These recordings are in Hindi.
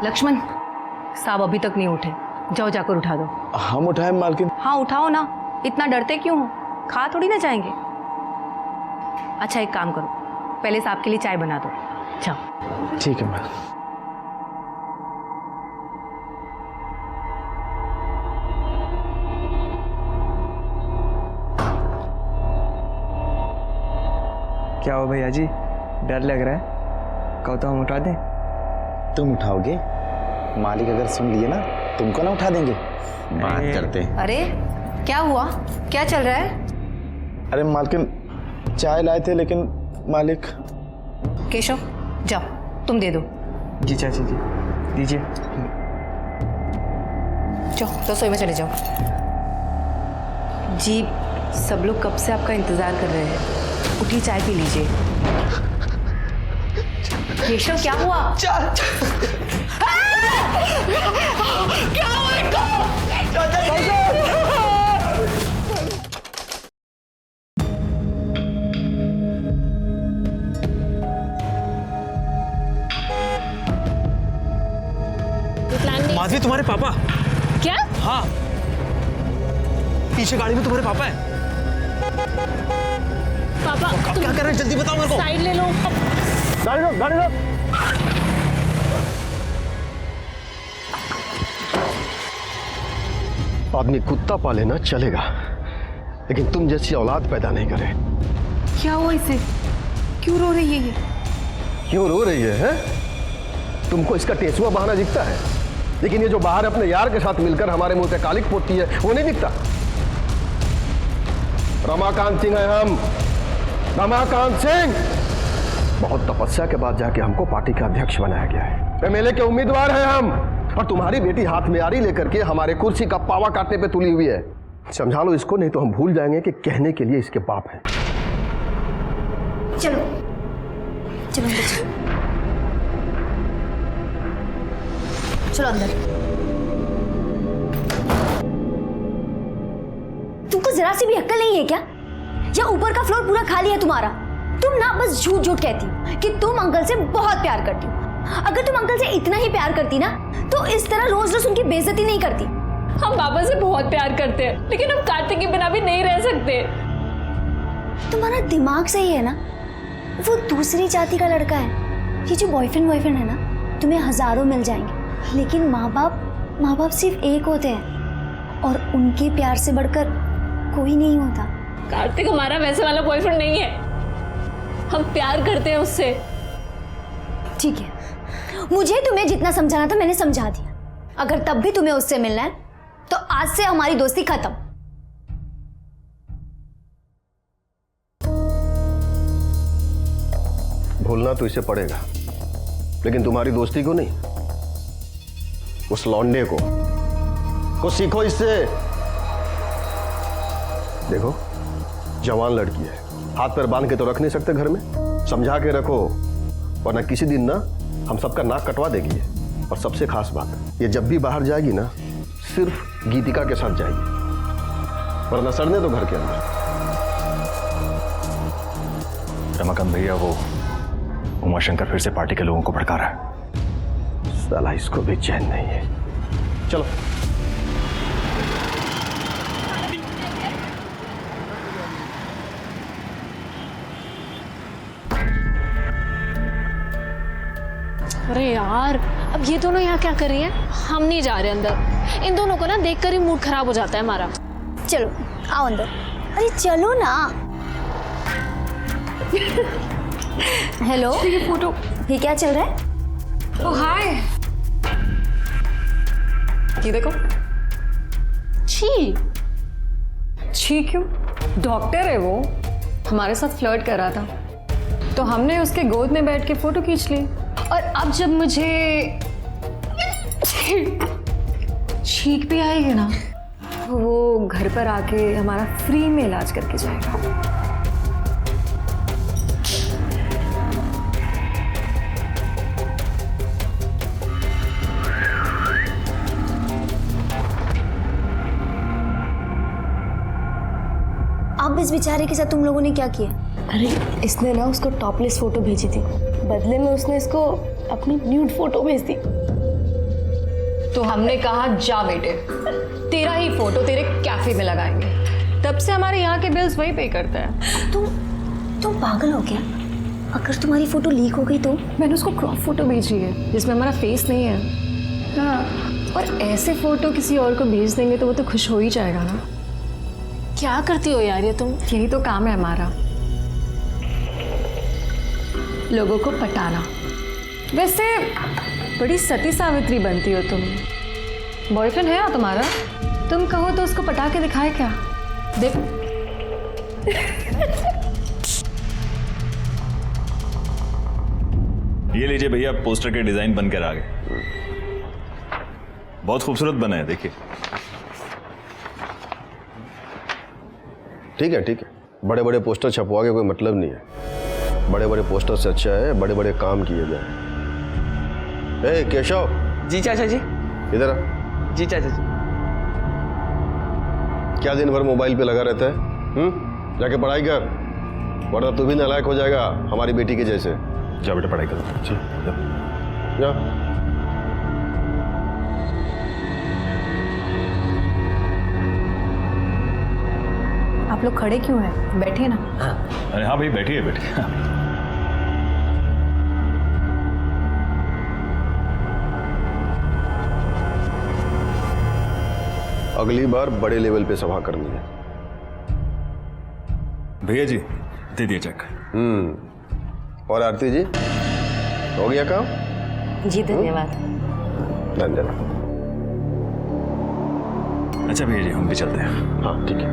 लक्ष्मण, साहब अभी तक नहीं उठे, जाओ जाकर उठा दो। हम उठाए मालकिन? हाँ उठाओ ना, इतना डरते क्यों हो? खा थोड़ी ना जाएंगे। अच्छा एक काम करो, पहले साहब के लिए चाय बना दो, जाओ। ठीक है मैम। क्या हो भैया जी, डर लग रहा है? कहो तो हम उठा दें? तुम उठाओगे? मालिक अगर सुन लिए ना तुमको ना उठा देंगे। बात करते हैं। अरे क्या हुआ, क्या चल रहा है? अरे मालकिन चाय लाए थे लेकिन मालिक। केशव जाओ, तुम दे दो। जी चाची जी दीजिए। जाओ रसोई में चले जाओ। जी सब लोग कब से आपका इंतजार कर रहे हैं, उठिए चाय पी लीजिए। केशव क्या हुआ? क्या हुआ इनको? माधवी तुम्हारे पापा? क्या? हाँ, पीछे गाड़ी में तुम्हारे पापा है। पापा अब क्या कर रहे हैं, जल्दी बताओ मेरे को। साइड ले लो। गाड़ी लो, गाड़ी लो। आदमी कुत्ता पाले ना चलेगा, लेकिन तुम जैसी औलाद पैदा नहीं करे। क्या हुआ इसे, क्यों रो रही है ये? क्यों रो रही है? तुमको इसका टेसुआ बहाना दिखता है, लेकिन ये जो बाहर अपने यार के साथ मिलकर हमारे मुंह पे कालिक पोतती है वो नहीं दिखता। रमाकांत सिंह है हम, रमाकांत सिंह। बहुत तपस्या के बाद जाके हमको पार्टी का अध्यक्ष बनाया गया है। एमएलए के उम्मीदवार हैं हम, और तुम्हारी बेटी हाथ में आरी लेकर के हमारे कुर्सी का पावा काटने पे तुली हुई है। समझा लो इसको, नहीं तो हम भूल जाएंगे कि कहने के लिए इसके बाप हैं। चलो चलो अंदर चलो, चलो अंदर। तुमको जरा सी भी अक्ल नहीं है क्या? या ऊपर का फ्लोर पूरा खाली है तुम्हारा? तुम ना बस झूठ झूठ कहती हो कि तुम अंकल से बहुत प्यार करती हो। अगर तुम अंकल से इतना ही प्यार करती ना तो इस तरह रोज रोज उनकी बेइज्जती नहीं करती। हम पापा से बहुत प्यार करते हैं, लेकिन हम कार्तिक के बिना भी नहीं रह सकते। तुम्हारा दिमाग सही है ना? वो दूसरी जाति का लड़का है। ये जो बॉयफ्रेंड है ना, तुम्हें हजारों मिल जाएंगे, लेकिन माँ बाप सिर्फ एक होते हैं, और उनके प्यार से बढ़कर कोई नहीं होता। कार्तिक हमारा वैसे वाला बॉयफ्रेंड नहीं है, हम प्यार करते हैं उससे। ठीक है, मुझे तुम्हें जितना समझाना था मैंने समझा दिया। अगर तब भी तुम्हें उससे मिलना है तो आज से हमारी दोस्ती खत्म। भूलना तो इसे पड़ेगा, लेकिन तुम्हारी दोस्ती को नहीं, उस लौंडे को सीखो इससे। देखो जवान लड़की है, हाथ पैर बांध के तो रख नहीं सकते घर में, समझा के रखो, वरना किसी दिन ना हम सबका नाक कटवा देगी। और सबसे खास बात, ये जब भी बाहर जाएगी ना सिर्फ गीतिका के साथ जाएगी, वरना सड़ने दो घर के अंदर। रमाकांत भैया, वो उमाशंकर फिर से पार्टी के लोगों को भड़का रहा है। साला इसको भी चैन नहीं है। चलो अरे यार, अब ये दोनों यहाँ क्या कर रही हैं? हम नहीं जा रहे अंदर। इन दोनों को ना देखकर ही मूड खराब हो जाता है हमारा। चलो आओ अंदर। अरे चलो ना। हेलो, ये फोटो, ये क्या चल रहा है? ओ हाय, ये देखो। छी छी क्यों? डॉक्टर है वो, हमारे साथ फ्लर्ट कर रहा था, तो हमने उसके गोद में बैठ के फोटो खींच ली। और अब जब मुझे छींक भी आएगी ना, तो वो घर पर आके हमारा फ्री में इलाज करके जाएगा। अब इस बेचारे के साथ तुम लोगों ने क्या किया? अरे इसने ना उसको टॉपलेस फोटो भेजी थी, बदले में उसने इसको अपनी न्यूड फोटो भेज दी। तो हमने कहा जा बेटे, तेरा ही फोटो तेरे कैफे में लगाएंगे। तब से हमारे यहाँ के बिल्स वही पे करता है। तुम पागल हो क्या? अगर तुम्हारी फोटो लीक हो गई तो? मैंने उसको क्रॉप फोटो भेजी है जिसमें हमारा फेस नहीं है। हाँ, और ऐसे फोटो किसी और को भेज देंगे तो वो तो खुश हो ही जाएगा ना। क्या करती हो यार ये तुम? यही तो काम है हमारा, लोगों को पटाना। वैसे बड़ी सती सावित्री बनती हो तुम। बॉयफ्रेंड है ना तुम्हारा? तुम कहो तो उसको पटा के दिखाए क्या? देख ये लीजिए भैया, पोस्टर के डिजाइन बनकर आ गए। बहुत खूबसूरत बना है, देखिए। ठीक है, बड़े बड़े पोस्टर छपवा के कोई मतलब नहीं है। बड़े बड़े पोस्टर से अच्छा है बड़े बड़े काम किए जाए। ए केशव, जी चाचा जी। इधर आ। जी चाचा जी। क्या दिन भर मोबाइल पे लगा रहता है? जाके पढ़ाई कर, वरना तू भी नालायक हो जाएगा हमारी बेटी के जैसे। जा बेटा पढ़ाई करो। जा। आप लोग खड़े क्यों हैं? बैठिए ना। अरे हाँ भाई, बैठिए बैठिए। अगली बार बड़े लेवल पे सभा करनी है। भैया जी दे दिए चेक। और आरती जी, हो गया काम? जी धन्यवाद। धन्यवाद। अच्छा भैया जी, हम भी चलते हैं। हाँ ठीक है।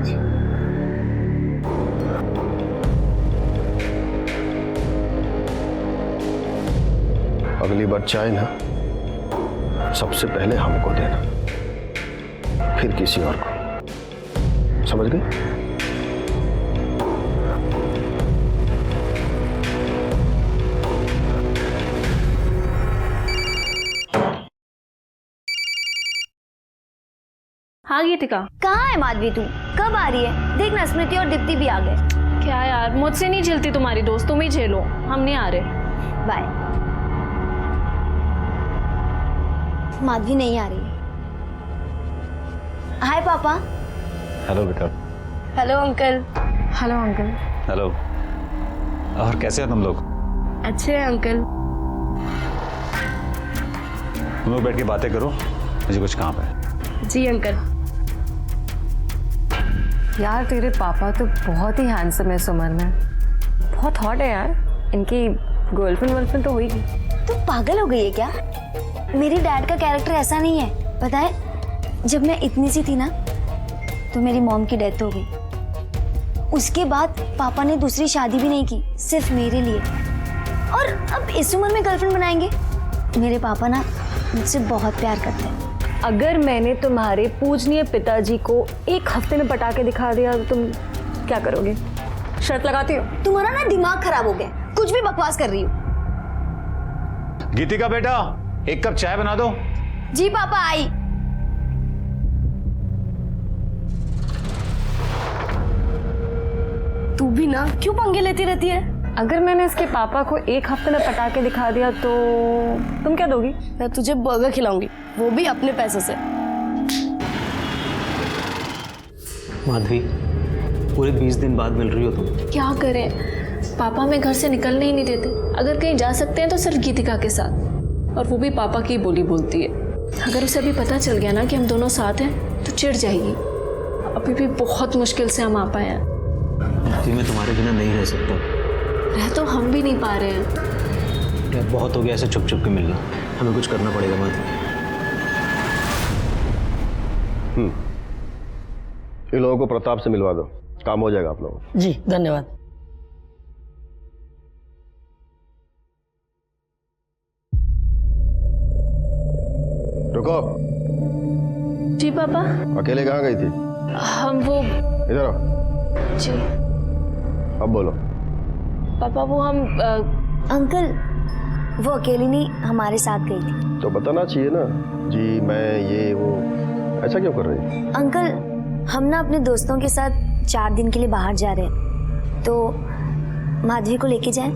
अगली बार चाय ना सबसे पहले हमको देना, फिर किसी और को। समझ गए? हाँ गीतिका। कहाँ है माधवी तू? कब आ रही है? देखना स्मृति और दीप्ति भी आ गए। क्या यार, मुझसे नहीं झेलती तुम्हारी दोस्त, तुम ही झेलो, हम नहीं आ रहे। बाय। माधवी नहीं आ रही है। हाय पापा। हेलो बेटा। Hello uncle. Hello uncle. Hello. और कैसे हो तुम लोग? अच्छे हैं अंकल। तुम लोग बैठ के बातें करो, मुझे कुछ काम है। जी अंकल। यार तेरे पापा तो बहुत ही हैंडसम है इस उम्र में, बहुत हॉट है यार। इनकी गर्लफ्रेंड तो होगी। तू पागल हो गई है क्या? मेरे डैड का कैरेक्टर ऐसा नहीं है, पता है? जब मैं इतनी सी थी ना तो मेरी मॉम की डेथ हो गई। उसके बाद पापा ने दूसरी शादी भी नहीं की, सिर्फ मेरे लिए। और अब इस उम्र में गर्लफ्रेंड बनाएंगे? मेरे पापा ना मुझसे बहुत प्यार करते हैं। अगर मैंने तुम्हारे पूजनीय पिताजी को एक हफ्ते में पटा के दिखा दिया तो तुम क्या करोगे? शर्त लगाती हो? तुम्हारा ना दिमाग खराब हो गया, कुछ भी बकवास कर रही हो। गीतिका बेटा, एक कप चाय बना दो। जी पापा, आई। तू भी ना क्यों पंगे लेती रहती है? अगर मैंने इसके पापा को एक हफ्ते में पटा के दिखा दिया तो तुम क्या दोगी? मैं तुझे बर्गर खिलाऊंगी, वो भी अपने पैसे से। माधवी, पूरे 20 दिन बाद मिल रही हो तुम। क्या करें, पापा हमें घर से निकलने ही नहीं देते। अगर कहीं जा सकते हैं तो सिर्फ गीतिका के साथ, और वो भी पापा की बोली बोलती है। अगर उसे अभी पता चल गया ना कि हम दोनों साथ हैं तो चिढ़ जाएगी। अभी भी बहुत मुश्किल से हम आ पाए हैं। मैं तुम्हारे बिना नहीं रह सकता। रह तो हम भी नहीं पा रहे हैं। यार बहुत हो गया ऐसे छुप छुप के मिलना, हमें कुछ करना पड़ेगा माधवी। इन लोगों को प्रताप से मिलवा दो, काम हो जाएगा आप लोगों को। जी धन्यवाद। रुको। जी पापा। अकेले कहाँ गई थी? हम वो इधर आओ। जी अब बोलो। पापा, वो हम अंकल, वो अकेली नहीं हमारे साथ गई थी। तो बताना चाहिए ना जी, मैं ये वो। ऐसा क्यों कर रही है? अंकल, हम ना अपने दोस्तों के साथ 4 दिन के लिए बाहर जा रहे हैं, तो माधवी को लेके जाएं?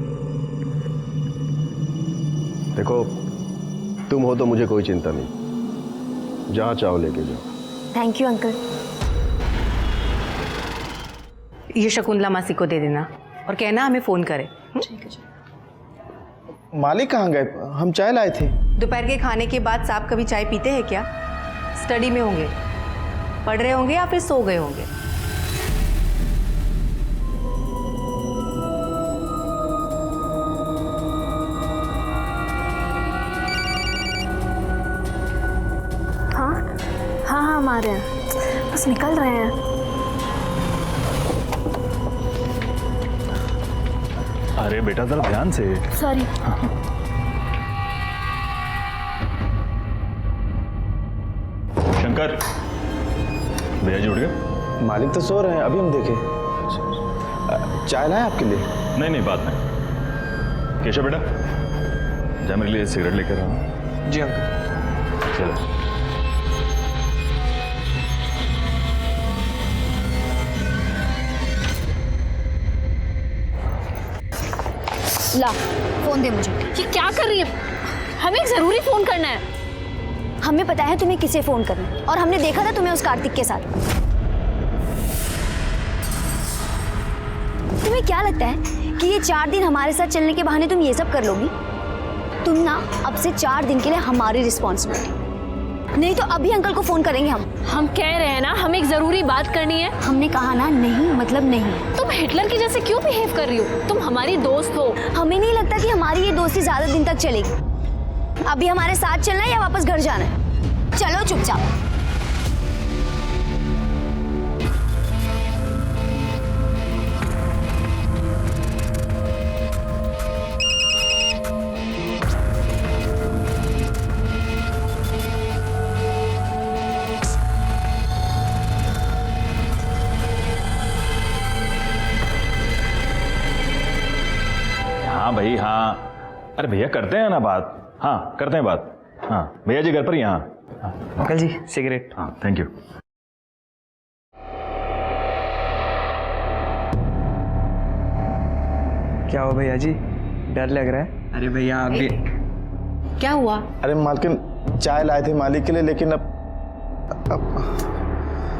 देखो, तुम हो तो मुझे कोई चिंता नहीं, जहाँ चाहो लेके जाओ। Thank you uncle. ये शकुंतला मासी को दे देना और कहना हमें फ़ोन करे। मालिक कहाँ गए? हम चाय लाए थे। दोपहर के खाने के बाद साहब कभी चाय पीते हैं क्या? स्टडी में होंगे, पढ़ रहे होंगे या फिर सो गए होंगे। हाँ हम आ रहे हैं, बस निकल रहे हैं। अरे बेटा जरा ध्यान से। सॉरी। शंकर, भैया जी उठ गए? मालिक तो सो रहे हैं, अभी हम देखे। चाय लाए आपके लिए? नहीं बाद में। केशव बेटा, जा मेरे लिए सिगरेट लेकर आओ। जी अंकल। चलो। ला फोन दे मुझे। ये क्या कर रही है? हमें एक जरूरी फोन करना है। हमें पता है तुम्हें किसे फोन करना है और हमने देखा था तुम्हें उस कार्तिक के साथ। तुम्हें क्या लगता है कि ये 4 दिन हमारे साथ चलने के बहाने तुम ये सब कर लोगी? तुम ना अब से 4 दिन के लिए हमारी रिस्पॉन्सिबिलिटी, नहीं तो अभी अंकल को फोन करेंगे हम। हम कह रहे हैं ना, हमें एक जरूरी बात करनी है। हमने कहा ना नहीं मतलब नहीं। तुम हिटलर की जैसे क्यों बिहेव कर रही हो? तुम हमारी दोस्त हो। हमें नहीं लगता कि हमारी ये दोस्ती ज्यादा दिन तक चलेगी। अभी हमारे साथ चलना है या वापस घर जाना है? चलो चुपचाप। हाँ भाई हाँ। अरे भैया करते हैं ना बात। हाँ करते हैं बात। हाँ भैया जी घर पर ही? हाँ अंकल जी सिगरेट। हाँ थैंक यू। क्या हुआ भैया जी, डर लग रहा है? अरे भैया आप भी। क्या हुआ? अरे मालकिन चाय लाए थे मालिक के लिए, लेकिन अब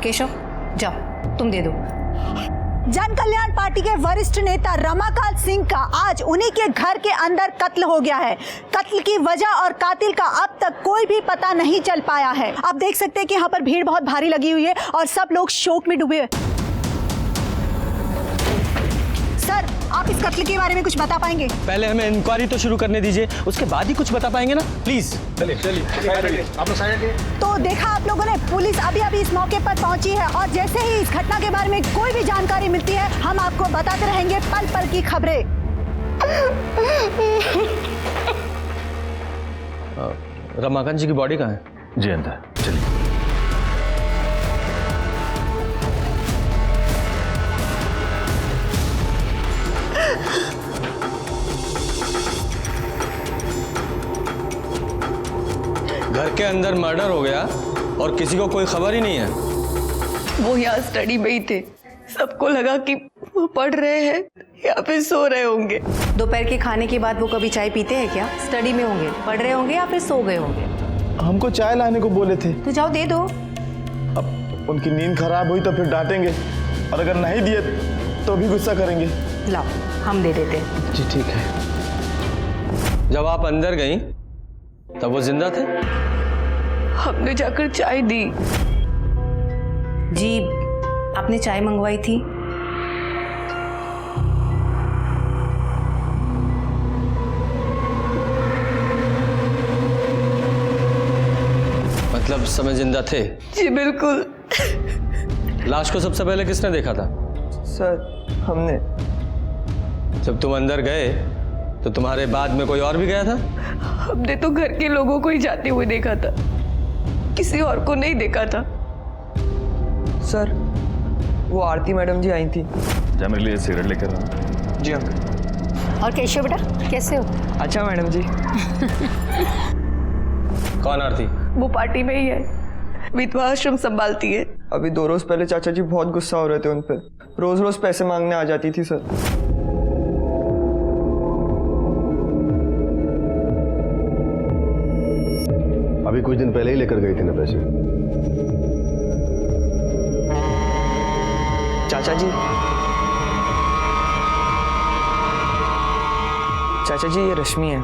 केशव जाओ, तुम दे दो। जन कल्याण पार्टी के वरिष्ठ नेता रमाकांत सिंह का आज उन्हीं के घर के अंदर कत्ल हो गया है। कत्ल की वजह और कातिल का अब तक कोई भी पता नहीं चल पाया है। आप देख सकते हैं कि यहाँ पर भीड़ बहुत भारी लगी हुई है और सब लोग शोक में डूबे। सर, आप इस कत्ल के बारे में कुछ बता पाएंगे? पहले हमें इंक्वायरी तो शुरू करने दीजिए, उसके बाद ही कुछ बता पाएंगे ना, प्लीज। तो देखा आप लोगों ने, पुलिस अभी अभी इस मौके पर पहुंची है और जैसे ही इस घटना के बारे में कोई भी जानकारी मिलती है हम आपको बताते रहेंगे पल पल की खबरें। रमाकांत जी की बॉडी कहाँ है? जी अंदर, चलिए। घर के अंदर मर्डर हो गया और किसी को कोई खबर ही नहीं है। वो यहाँ स्टडी में ही थे, सबको लगा कि वो पढ़ रहे हैं या फिर सो रहे होंगे। दोपहर के खाने के बाद वो कभी चाय पीते हैं क्या? स्टडी में होंगे, पढ़ रहे होंगे या फिर सो गए होंगे। हमको चाय लाने को बोले थे। तो जाओ दे दो। अब उनकी नींद खराब हुई तो फिर डांटेंगे, और अगर नहीं दिए तो भी गुस्सा करेंगे। लाओ हम दे देते हैं। जी ठीक है। जब आप अंदर गई तब वो जिंदा थे? हमने जाकर चाय दी। जी आपने चाय मंगवाई थी। मतलब समय जिंदा थे? जी बिल्कुल। लाश को सबसे पहले किसने देखा था? सर हमने। जब तुम अंदर गए तो तुम्हारे बाद में कोई और भी गया था? हमने तो घर के लोगों को ही जाते हुए देखा था, किसी और को नहीं देखा था। सर वो आरती मैडम जी आई थी। जा मेरे लिए सिगरेट लेकर आओ। जी अंकल। और केशव बेटा कैसे हो? अच्छा मैडम जी। कौन आरती? वो पार्टी में ही है, विधवा आश्रम संभालती है। अभी 2 रोज पहले चाचा जी बहुत गुस्सा हो रहे थे उन पे, रोज रोज पैसे मांगने आ जाती थी सर। अभी अभी कुछ दिन पहले ही लेकर गई थी ना पैसे। चाचा जी, चाचा जी ये रश्मि है।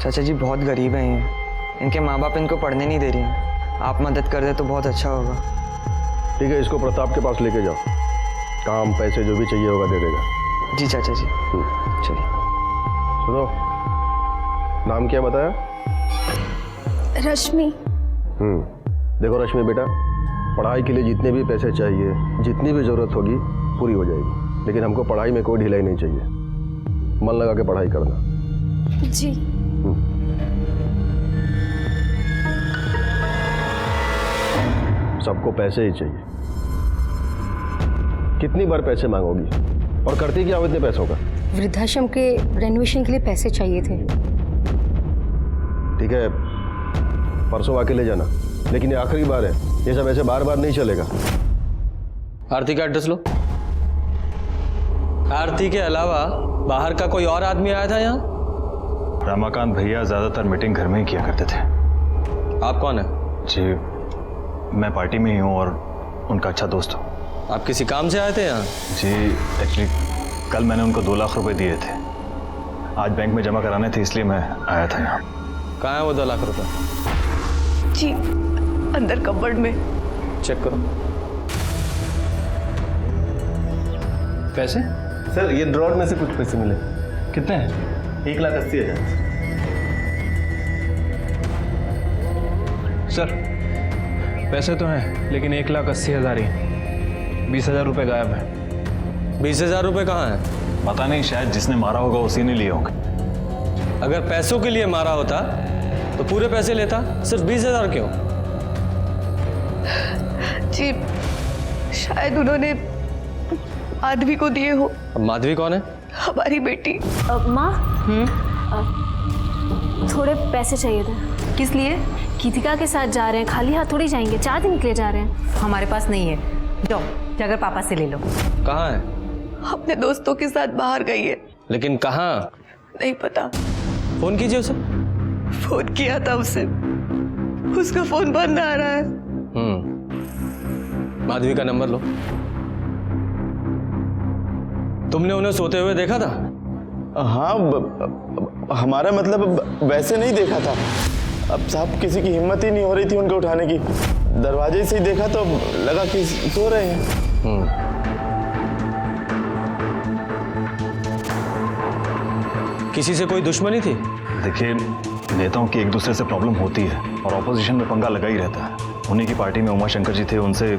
चाचा जी बहुत गरीब हैं ये, इनके माँ बाप इनको पढ़ने नहीं दे रही हैं। आप मदद कर दे तो बहुत अच्छा होगा। ठीक है, इसको प्रताप के पास लेके जाओ, काम पैसे जो भी चाहिए होगा दे देगा। जी चाचा जी। चलिए। सुनो, नाम क्या बताया? रश्मि। देखो रश्मि बेटा, पढ़ाई के लिए जितने भी पैसे चाहिए, जितनी भी जरूरत होगी पूरी हो जाएगी, लेकिन हमको पढ़ाई में कोई ढिलाई नहीं चाहिए। मन लगा के पढ़ाई करना। जी। सबको पैसे ही चाहिए। कितनी बार पैसे मांगोगी और करती क्या हो इतने पैसों का? वृद्धाश्रम के रेनोवेशन के लिए पैसे चाहिए थे। ठीक है, परसों आके ले जाना, लेकिन ये आखिरी बार है, ये सब ऐसे बार बार नहीं चलेगा। आरती का एड्रेस लो। आरती के अलावा बाहर का कोई और आदमी आया था यहाँ? रमाकांत भैया ज्यादातर मीटिंग घर में ही किया करते थे। आप कौन है? जी, मैं पार्टी में ही हूँ और उनका अच्छा दोस्त हूँ। आप किसी काम से आए थे यहाँ? जी, एक्चुअली कल मैंने उनको 2 लाख रुपए दिए थे, आज बैंक में जमा कराने थे, इसलिए मैं आया था यहाँ। कहाँ है वो 2 लाख रुपए? जी, अंदर कपबोर्ड में। चेक करो। पैसे? सर ये ड्रॉर में से कुछ पैसे मिले। कितने हैं? 1,80,000। सर पैसे तो हैं, लेकिन 1,80,000 ही, 20,000 रुपये गायब है। 20,000 रुपये कहाँ हैं? पता नहीं, शायद जिसने मारा होगा उसी ने लिए होंगे। अगर पैसों के लिए मारा होता तो पूरे पैसे लेता, सिर्फ 20,000 क्यों? जी, शायद उन्होंने माधवी को दिए हो। अब माधवी कौन है? हमारी बेटी। माँ, थोड़े पैसे चाहिए थे। किस लिए? गीतिका के साथ जा रहे हैं, खाली हाथ थोड़ी जाएंगे, 4 दिन के लिए जा रहे हैं। हमारे पास नहीं है, जाओ जाकर पापा से ले लो। कहाँ है? अपने दोस्तों के साथ बाहर गई है। लेकिन कहाँ? नहीं पता। फोन कीजिए उसे। फोन किया था उसे, उसका फोन बंद आ रहा है। माधवी का नंबर लो। तुमने उन्हें सोते हुए देखा था? हाँ, हमारा मतलब वैसे नहीं देखा था। अब साहब किसी की हिम्मत ही नहीं हो रही थी उनको उठाने की। दरवाजे से ही देखा तो लगा कि सो रहे हैं। किसी से कोई दुश्मनी थी? देखिए, नेताओं की एक दूसरे से प्रॉब्लम होती है और ऑपोजिशन में पंगा लगा ही रहता है। उन्हीं की पार्टी में उमाशंकर जी थे, उनसे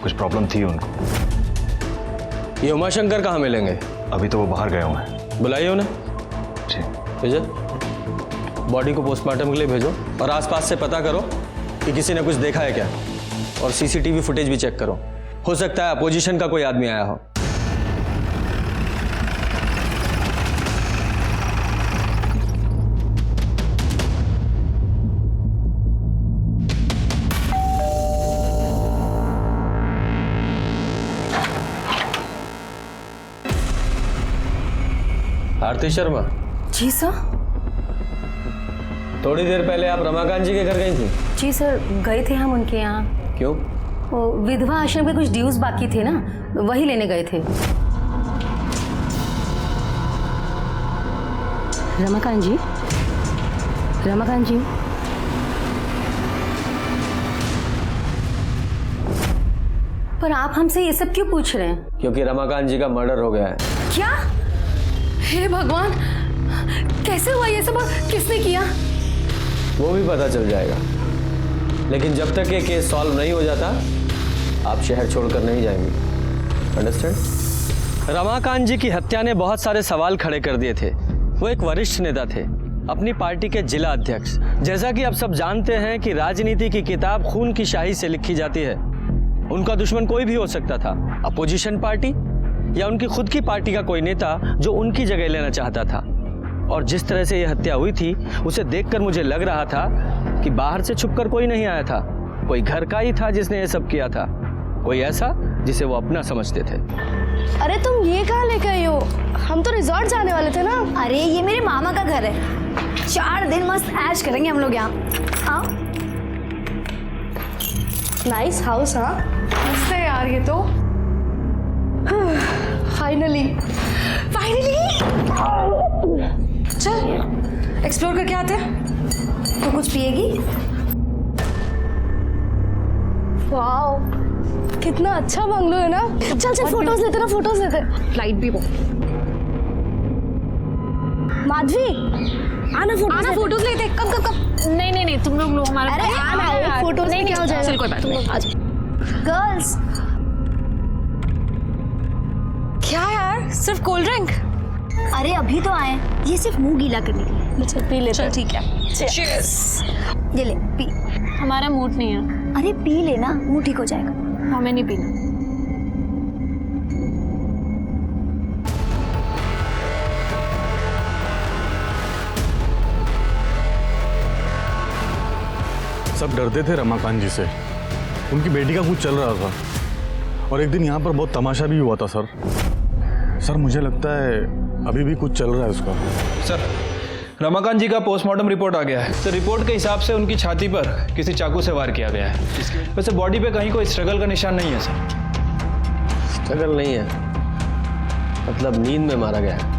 कुछ प्रॉब्लम थी उनको। ये उमाशंकर कहाँ मिलेंगे? अभी तो वो बाहर गए हुए हैं। बुलाइए उन्हें। जी। भेजो, बॉडी को पोस्टमार्टम के लिए भेजो और आसपास से पता करो कि किसी ने कुछ देखा है क्या, और सीसीटीवी फुटेज भी चेक करो। हो सकता है अपोजिशन का कोई आदमी आया हो। आरती शर्मा। जी सर। थोड़ी देर पहले आप रमाकांत जी के घर गई थी? जी सर, गए थे हम उनके यहाँ। क्यों? वो विधवा आश्रम के कुछ ड्यूज बाकी थे ना, वही लेने गए थे। रमाकांत जी, रमाकांत जी, पर आप हमसे ये सब क्यों पूछ रहे हैं? क्योंकि रमाकांत जी का मर्डर हो गया है। क्या? हे भगवान, कैसे हुआ ये सब और किसने किया? वो भी पता चल जाएगा, लेकिन जब तक ये केस सॉल्व नहीं हो जाता आप शहर छोड़कर नहीं जाएंगे। अंडरस्टैंड? रमाकांत जी की हत्या ने बहुत सारे सवाल खड़े कर दिए थे। वो एक वरिष्ठ नेता थे, अपनी पार्टी के जिला अध्यक्ष। जैसा कि आप सब जानते हैं कि राजनीति की किताब खून की शाही से लिखी जाती है। उनका दुश्मन कोई भी हो सकता था, अपोजिशन पार्टी या उनकी खुद की पार्टी का कोई नेता जो उनकी जगह लेना चाहता था। और जिस तरह से यह हत्या हुई थी, उसे देखकर मुझे लग रहा था कि बाहर से छुपकर कोई नहीं आया था, कोई घर का ही था जिसने यह सब किया था, कोई ऐसा जिसे वो अपना समझते थे। अरे तुम ये कहाँ लेकर आई हो? हम तो रिजॉर्ट जाने वाले थे ना। अरे ये मेरे मामा का घर है, 4 दिन मस्त ऐश करेंगे हम लोग यहाँ। आओ। नाइस हाउस, हाँ मस्त है यार ये तो। फाइनली चल एक्सप्लोर करके आते हैं। तो कुछ पिएगी? वाओ कितना अच्छा बंगलो है ना। चल चल फोटोज लेते ना, फोटोज लेते। फ्लाइट भी वो। माधवी आना फोटोज लेते। कब नहीं तुम लोग लो हमारे। अरे आना फोटोज नहीं क्या हो जाएगा। चल कोई बात नहीं, आ जाओ। गर्ल्स क्या यार सिर्फ कोल्ड ड्रिंक? अरे अभी तो आए, ये सिर्फ मुंह गीला करने के लिए। चल पी लेते। ठीक है Cheers। ये ले पी। हमारा मूड नहीं है। अरे पी लेना, मुंह ठीक हो जाएगा। हमें नहीं पीना। सब डरते थे रमाकांत जी से, उनकी बेटी का कुछ चल रहा था और एक दिन यहाँ पर बहुत तमाशा भी हुआ था सर मुझे लगता है अभी भी कुछ चल रहा है उसका। सर रमाकांत जी का पोस्टमार्टम रिपोर्ट आ गया है सर। रिपोर्ट के हिसाब से उनकी छाती पर किसी चाकू से वार किया गया है। वैसे बॉडी पे कहीं कोई स्ट्रगल का निशान नहीं है सर। स्ट्रगल नहीं है, मतलब नींद में मारा गया है।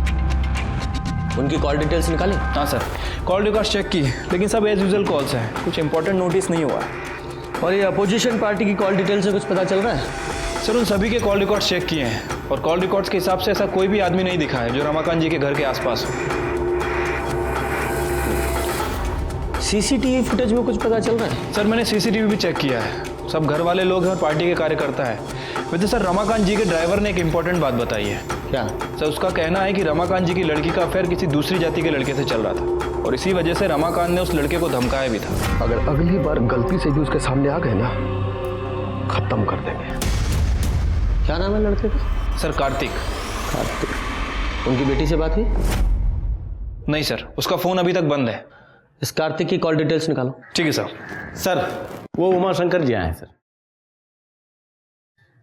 उनकी कॉल डिटेल्स निकाली? हाँ सर, कॉल रिकॉर्ड चेक की, लेकिन सब एज यूजुअल कॉल्स हैं, कुछ इंपॉर्टेंट नोटिस नहीं हुआ है। और ये अपोजिशन पार्टी की कॉल डिटेल से कुछ पता चल रहा है? सर उन सभी के कॉल रिकॉर्ड्स चेक किए हैं और कॉल रिकॉर्ड्स के हिसाब से ऐसा कोई भी आदमी नहीं दिखा है जो रमाकांत जी के घर के आसपास हो। सीसीटीवी फुटेज में कुछ पता चल रहा है? सर मैंने सीसीटीवी भी चेक किया है, सब घर वाले लोग हैं और पार्टी के कार्यकर्ता है। वैसे सर रमाकांत जी के ड्राइवर ने एक इंपॉर्टेंट बात बताई है। क्या? सर उसका कहना है कि रमाकांत जी की लड़की का अफेयर किसी दूसरी जाति के लड़के से चल रहा था और इसी वजह से रमाकांत ने उस लड़के को धमकाया भी था। अगर अगली बार गलती से भी उसके सामने आ गए ना, खत्म कर देंगे। क्या नाम है लड़के का? सर कार्तिक। कार्तिक। उनकी बेटी से बात हुई? नहीं सर, उसका फोन अभी तक बंद है। इस कार्तिक की कॉल डिटेल्स निकालो। ठीक है सर। सर वो उमाशंकर जी आए हैं सर।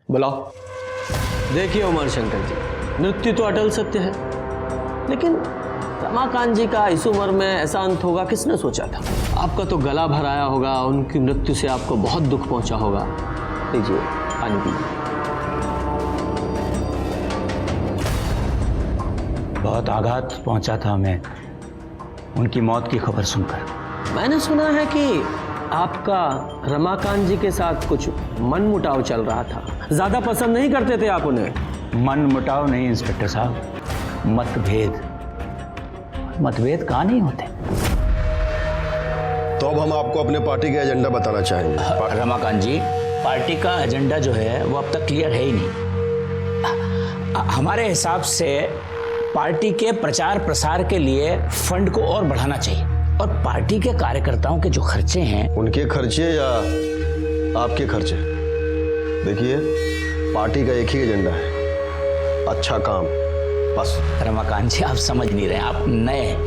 बुलाओ। देखिए उमाशंकर जी, मृत्यु तो अटल सत्य है, लेकिन रमाकांत जी का इस उम्र में ऐसा अंत होगा किसने सोचा था? आपका तो गला भराया होगा, उनकी मृत्यु से आपको बहुत दुख पहुंचा होगा। लीजिए पानी पीजिए। बहुत आघात पहुंचा था हमें उनकी मौत की खबर सुनकर। मैंने सुना है कि आपका रमाकांत जी के साथ कुछ मनमुटाव चल रहा था, ज्यादा पसंद नहीं करते थे आप उन्हें। मनमुटाव नहीं इंस्पेक्टर साहब, मतभेद। मतभेद कहाँ नहीं होते। तो अब हम आपको अपने पार्टी का एजेंडा बताना चाहेंगे। रमाकांत जी, पार्टी का एजेंडा जो है वो अब तक क्लियर है ही नहीं। हमारे हिसाब से पार्टी के प्रचार प्रसार के लिए फंड को और बढ़ाना चाहिए और पार्टी के कार्यकर्ताओं के जो खर्चे हैं, उनके खर्चे या आपके खर्चे, देखिए पार्टी का एक ही एजेंडा है, अच्छा काम, बस। रमाकांत जी आप समझ नहीं रहे, आप नए हैं।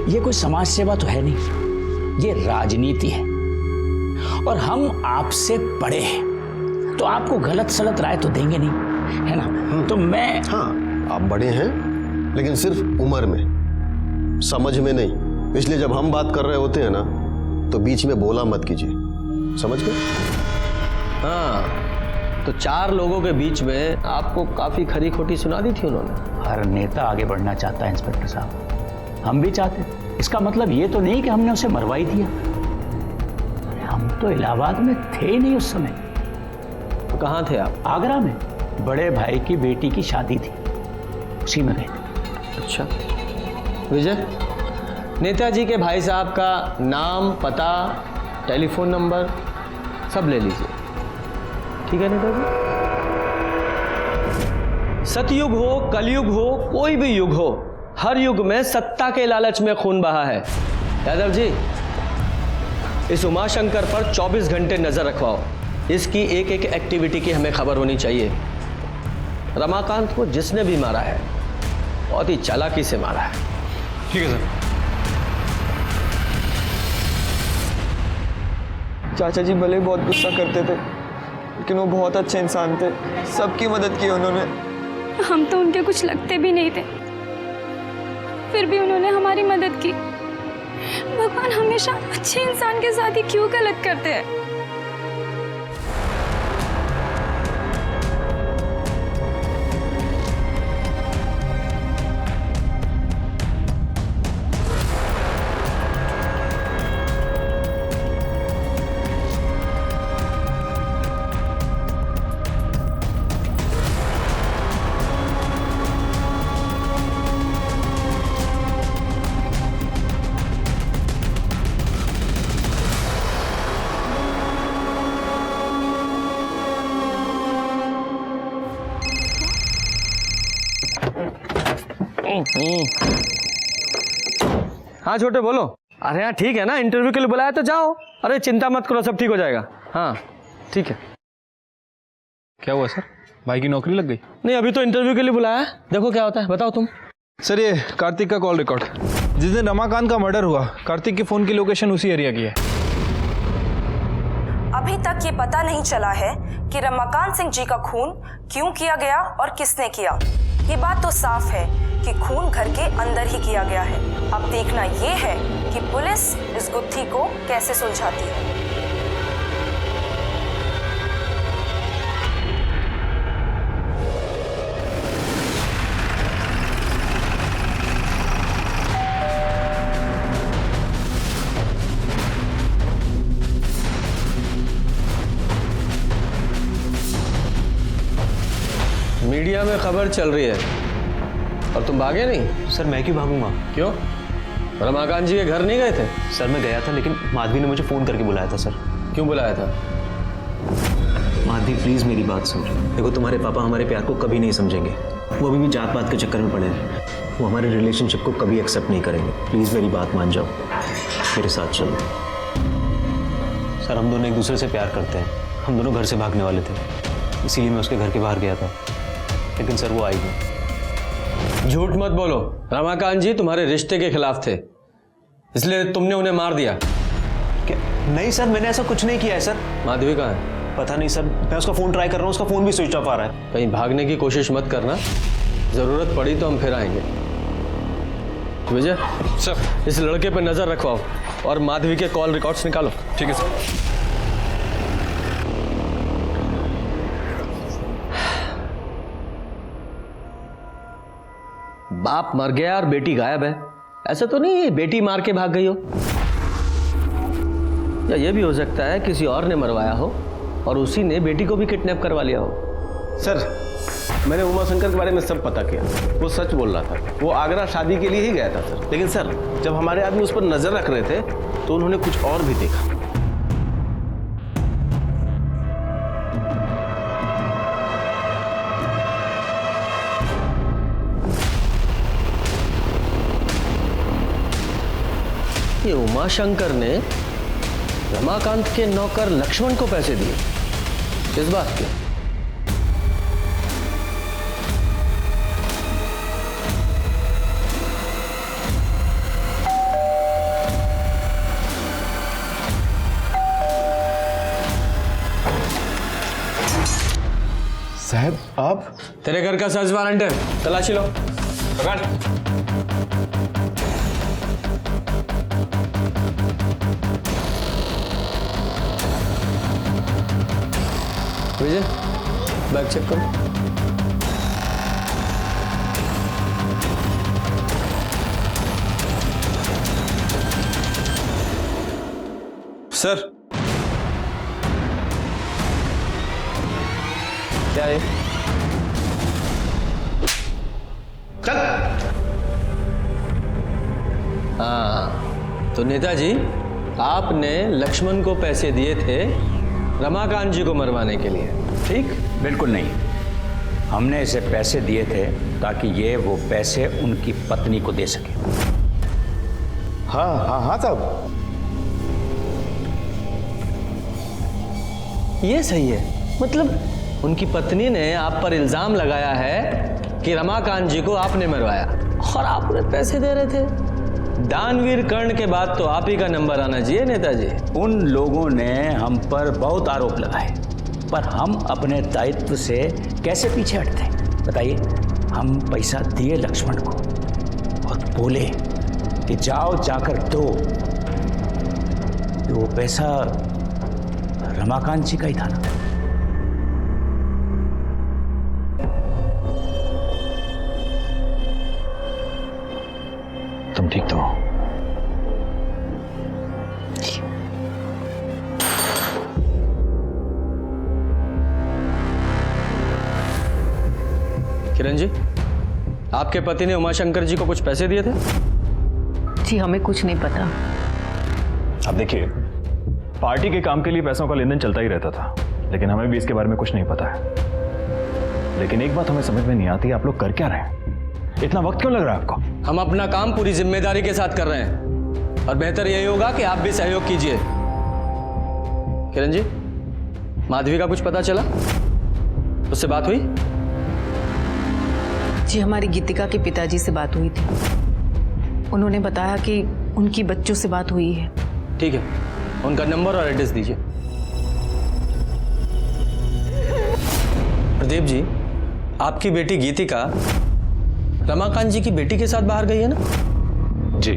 ये कोई समाज सेवा तो है नहीं, ये राजनीति है और हम आपसे बड़े हैं, तो आपको गलत सलत राय तो देंगे नहीं, है ना? तो मैं हाँ, आप बड़े हैं लेकिन सिर्फ उम्र में, समझ में नहीं। इसलिए जब हम बात कर रहे होते हैं ना, तो बीच में बोला मत कीजिए, समझ गए? हाँ, तो 4 लोगों के बीच में आपको काफी खरी खोटी सुना दी थी उन्होंने। हर नेता आगे बढ़ना चाहता है इंस्पेक्टर साहब, हम भी चाहते थे। इसका मतलब ये तो नहीं कि हमने उसे मरवाई दिया। अरे हम तो इलाहाबाद में थे ही नहीं उस समय। तो कहाँ थे आप? आगरा में बड़े भाई की बेटी की शादी थी, उसी में गए थे। अच्छा विजय, नेताजी के भाई साहब का नाम, पता, टेलीफोन नंबर सब ले लीजिए, ठीक है नेताजी? सतयुग हो, कलयुग हो, कोई भी युग हो, हर युग में सत्ता के लालच में खून बहा है। यादव जी, इस उमाशंकर पर 24 घंटे नजर रखवाओ। इसकी एक एक एक्टिविटी की हमें खबर होनी चाहिए। रमाकांत को जिसने भी मारा है बहुत ही चालाकी से मारा है। ठीक है सर। चाचा जी भले बहुत गुस्सा करते थे, लेकिन वो बहुत अच्छे इंसान थे, सबकी मदद की उन्होंने। हम तो उनके कुछ लगते भी नहीं थे, फिर भी उन्होंने हमारी मदद की। भगवान हमेशा अच्छे इंसान के साथ ही क्यों गलत करते हैं? हाँ छोटे बोलो। अरे हाँ ठीक है ना, इंटरव्यू के लिए बुलाया तो जाओ। अरे चिंता मत करो, सब ठीक हो जाएगा। हाँ ठीक है। क्या हुआ सर, भाई की नौकरी लग गई? नहीं, अभी तो इंटरव्यू के लिए बुलाया है, देखो क्या होता है, बताओ तुम। सर ये कार्तिक का कॉल रिकॉर्ड, जिस दिन रमाकांत का मर्डर हुआ कार्तिक के फोन की लोकेशन उसी एरिया की है। अभी तक ये पता नहीं चला है कि रमाकांत सिंह जी का खून क्यों किया गया और किसने किया। ये बात तो साफ है कि खून घर के अंदर ही किया गया है। अब देखना ये है कि पुलिस इस गुत्थी को कैसे सुलझाती है। मीडिया में खबर चल रही है और तुम भागे नहीं? सर मैं क्यों भागूंगा? क्यों? रमाकांत जी के घर नहीं गए थे? सर मैं गया था, लेकिन माधवी ने मुझे फ़ोन करके बुलाया था सर। क्यों बुलाया था? माधवी प्लीज़ मेरी बात सुन। देखो तुम्हारे पापा हमारे प्यार को कभी नहीं समझेंगे, वो अभी भी जात पात के चक्कर में पड़े हैं। वो हमारे रिलेशनशिप को कभी एक्सेप्ट नहीं करेंगे। प्लीज़ मेरी बात मान जाओ, मेरे साथ चलो। सर हम दोनों एक दूसरे से प्यार करते हैं, हम दोनों घर से भागने वाले थे, इसीलिए मैं उसके घर के बाहर गया था, लेकिन सर वो आई नहीं। झूठ मत बोलो, रमाकांत जी तुम्हारे रिश्ते के खिलाफ थे, इसलिए तुमने उन्हें मार दिया। क्या? नहीं सर, मैंने ऐसा कुछ नहीं किया है सर। माधवी कहाँ है? पता नहीं सर, मैं उसका फ़ोन ट्राई कर रहा हूँ, उसका फ़ोन भी स्विच ऑफ आ रहा है। कहीं भागने की कोशिश मत करना, ज़रूरत पड़ी तो हम फिर आएंगे। विजय सर, इस लड़के पर नज़र रखवाओ और माधवी के कॉल रिकॉर्ड्स निकालो। ठीक है सर। बाप मर गया और बेटी गायब है, ऐसा तो नहीं बेटी मार के भाग गई हो? या ये भी हो सकता है किसी और ने मरवाया हो और उसी ने बेटी को भी किडनैप करवा लिया हो। सर मैंने उमा शंकर के बारे में सब पता किया, वो सच बोल रहा था। वो आगरा शादी के लिए ही गया था सर, लेकिन सर जब हमारे आदमी उस पर नजर रख रहे थे तो उन्होंने कुछ और भी देखा। ये उमाशंकर ने रमाकांत के नौकर लक्ष्मण को पैसे दिए, किस बात के? साहब आप? तेरे घर का सर्च वारंट है, तलाशी लो। विजय बैग चेक करो। सर क्या है? चल। हाँ तो नेताजी, आपने लक्ष्मण को पैसे दिए थे रमाकांत जी को मरवाने के लिए, ठीक? बिल्कुल नहीं, हमने इसे पैसे दिए थे ताकि ये वो पैसे उनकी पत्नी को दे सके। हाँ हाँ हाँ साहब, ये सही है। मतलब उनकी पत्नी ने आप पर इल्जाम लगाया है कि रमाकांत जी को आपने मरवाया और आप उन्हें पैसे दे रहे थे। दानवीर कर्ण के बाद तो आप ही का नंबर आना चाहिए नेताजी। उन लोगों ने हम पर बहुत आरोप लगाए, पर हम अपने दायित्व से कैसे पीछे हटते? बताइए, हम पैसा दिए लक्ष्मण को और बोले कि जाओ जाकर दो, तो वो पैसा रमाकांत जी का ही था ना। तुम ठीक तो हो? किरण जी, आपके पति ने उमाशंकर जी को कुछ पैसे दिए थे? जी हमें कुछ नहीं पता। अब देखिए, पार्टी के काम के लिए पैसों का लेन देन चलता ही रहता था, लेकिन हमें भी इसके बारे में कुछ नहीं पता है। लेकिन एक बात हमें समझ में नहीं आती, आप लोग कर क्या रहे हैं? इतना वक्त क्यों लग रहा है आपको? हम अपना काम पूरी जिम्मेदारी के साथ कर रहे हैं और बेहतर यही होगा कि आप भी सहयोग कीजिए। किरण जी, माधवी का कुछ पता चला? उससे बात हुई? जी, हमारी गीतिका के पिताजी से बात हुई थी। उन्होंने बताया कि उनकी बच्चों से बात हुई है। ठीक है, उनका नंबर और एड्रेस दीजिए। प्रदीप जी, आपकी बेटी गीतिका रमाकांत जी की बेटी के साथ बाहर गई है ना? जी।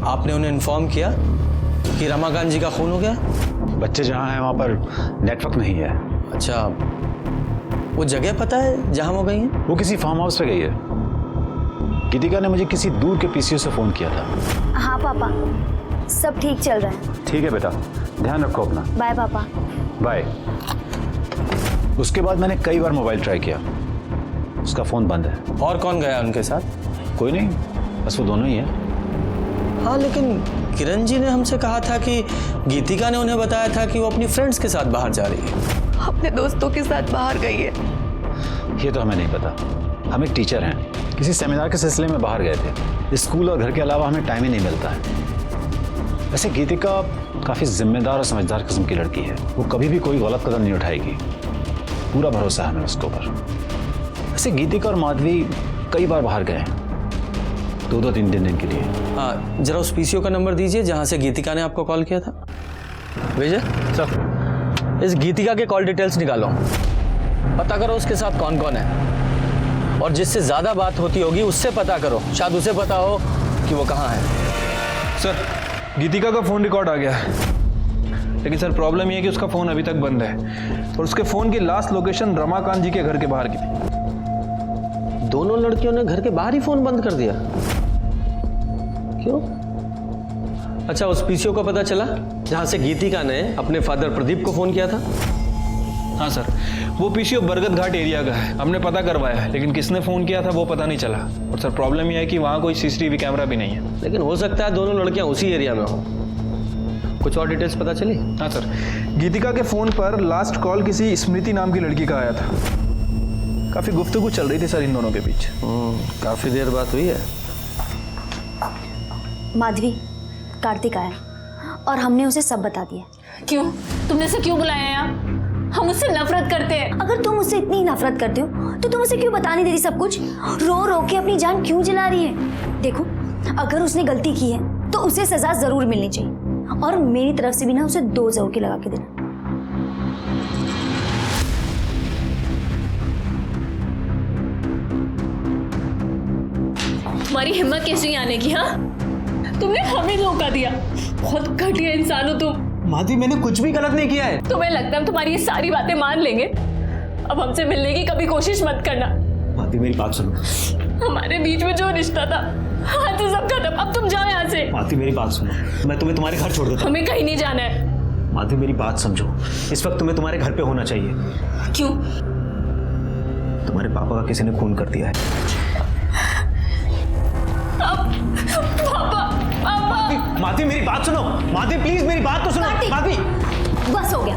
आपने उन्हें इन्फॉर्म किया कि रमाकांत जी का खून हो गया? बच्चे जहाँ हैं वहाँ पर नेटवर्क नहीं है। अच्छा, वो जगह पता है जहाँ वो गई हैं? वो किसी फार्म हाउस पे गई है। गीतिका ने मुझे किसी दूर के पीसीओ से फोन किया था। हाँ पापा, सब ठीक चल रहा है। ठीक है बेटा, ध्यान रखो अपना। बाय पापा। बाय। उसके बाद मैंने कई बार मोबाइल ट्राई किया, उसका फोन बंद है। और कौन गया उनके साथ? कोई नहीं, बस वो दोनों ही है। हाँ, लेकिन किरण जी ने हमसे कहा था कि गीतिका ने उन्हें बताया था कि वो अपनी फ्रेंड्स के साथ बाहर जा रही है। अपने दोस्तों के साथ बाहर गई है। ये तो हमें नहीं पता। हम एक टीचर हैं, किसी सेमिनार के सिलसिले में बाहर गए थे। स्कूल और घर के अलावा हमें टाइम ही नहीं मिलता है। वैसे गीतिका काफ़ी जिम्मेदार और समझदार किस्म की लड़की है। वो कभी भी कोई गलत कदम नहीं उठाएगी, पूरा भरोसा है हमें उसके ऊपर। वैसे गीतिका और माधवी कई बार बाहर गए हैं, 2-3 दिन के लिए। हाँ, जरा उस पीसीओ का नंबर दीजिए जहाँ से गीतिका ने आपको कॉल किया था। विजय सर, इस गीतिका के कॉल डिटेल्स निकालो, पता करो उसके साथ कौन कौन है, और जिससे ज़्यादा बात होती होगी उससे पता करो, शायद उसे पता हो कि वो कहाँ है। सर, गीतिका का फ़ोन रिकॉर्ड आ गया है, लेकिन सर प्रॉब्लम ये है कि उसका फ़ोन अभी तक बंद है और उसके फ़ोन की लास्ट लोकेशन रमाकांत जी के घर के बाहर की थी। दोनों लड़कियों ने घर के बाहर ही फ़ोन बंद कर दिया? क्यों? अच्छा, उस पीसीओ का पता चला जहाँ से गीतिका ने अपने फादर प्रदीप को फ़ोन किया था? हाँ सर, वो पीसीओ बरगद घाट एरिया का है। हमने पता करवाया है, लेकिन किसने फ़ोन किया था वो पता नहीं चला। और सर प्रॉब्लम यह है कि वहाँ कोई सीसीटीवी कैमरा भी नहीं है। लेकिन हो सकता है दोनों लड़कियाँ उसी एरिया में हो। कुछ और डिटेल्स पता चली? हाँ सर, गीतिका के फ़ोन पर लास्ट कॉल किसी स्मृति नाम की लड़की का आया था। काफ़ी गुफ्तगू चल रही थी सर इन दोनों के बीच। काफ़ी देर बात हुई है। माधवी, कार्तिक आया और हमने उसे सब बता दिया। क्यों? तुमने उसे क्यों बुलाया यहाँ? हम उससे नफरत करते हैं। अगर तुम उससे इतनी नफरत करते हो तो तुम उसे क्यों बता नहीं देती सब कुछ? रो रो के अपनी जान क्यों जला रही है? देखो, अगर उसने गलती की है तो उसे सजा जरूर मिलनी चाहिए, और मेरी तरफ से भी ना उसे 2 जरूर के लगा के देना। तुम्हारी हिम्मत कैसी आने की? हाँ, तुमने हमें धोखा दिया। बहुत घटिया इंसान हो तुम। माधवी, मैंने कुछ भी गलत नहीं किया है। तुम्हें लगता है हम तुम्हारी ये सारी बातें मान लेंगे? अब हमसे मिलने की कभी कोशिश मत करना। माधवी, मेरी बात सुनो। हमारे बीच में जो रिश्ता था, हाँ तो सब खत्म। अब तुम जाओ यहाँ से। माधवी, मेरी बात सुनो, मैं तुम्हें तुम्हारे घर छोड़ देता हूँ। हमें कहीं नहीं जाना है। माधवी, मेरी बात समझो, इस वक्त तुम्हें तुम्हारे घर पे होना चाहिए। क्यों? तुम्हारे पापा का किसी ने खून कर दिया है। माधवी, मेरी बात सुनो। माधवी, प्लीज मेरी बात तो सुनो। माधवी, बस हो गया,